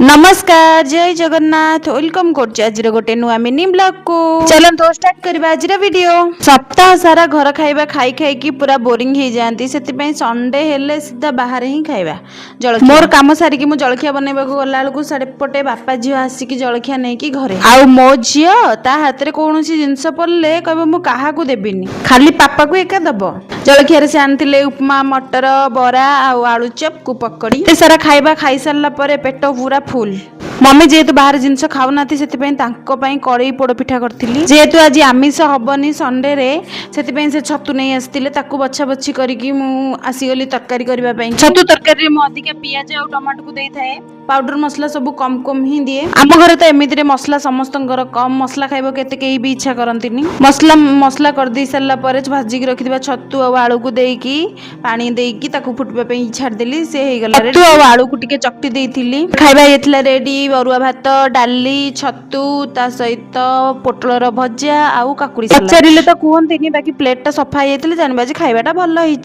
नमस्कार जय जगन्नाथ वेलकम करछी आज गोटे नुआ मिनी ब्लॉग को चलन तो स्टार्ट करबा आज वीडियो। सप्ताह सारा घर खाइबा खाई खाई की पूरा बोरिंग हो जाती से संडे हेले सीधा बाहर ही खाइबा जलखिया। मोर काम सारिकी मु जलखिया बनैबा को गला बेलू साडेपटे बापा झील आसिकी जलखिया नहीं कि घरे आउ मो झील ता हाथ में कौन जिनस पड़े कह मु क्या देविनी खाली पापा को एका दब। जलखिया से आनी उपमा मटर बरा आलू चप को पकड़ी सारा खाइबा खाई सारा पर पेट पूरा फुल। मम्मी जेहेतु बाहर जिनस खाऊना से कड़ई पोड़ पिठा करी जेहेतु आज आमिष हबनी संडे रे से छतु नहीं आसते बछा बछी करके आसीगली तरकारी करने छतु तरकारी अधिका पियाज और टमाटो को दे थाए पाउडर मसला सब कम कम ही दिए। आम घर तो एमती मसला समस्त कम मसला खाइब केते कई भी इच्छा करती मसला मसला कर दे सारा भाजिक रखि छतु और आलू को देकी पानी देकी फुटवाई छाड़देली से छतु और आलू को टिके चकटी देती खाइबा ये रेडी अरुआ भात डाली छतु ता सहित पोटलर भजा आउ काकुड़ी पचारे तो कहते बाकी प्लेटा सफा हो जाता जानवा खाइबाटा भल।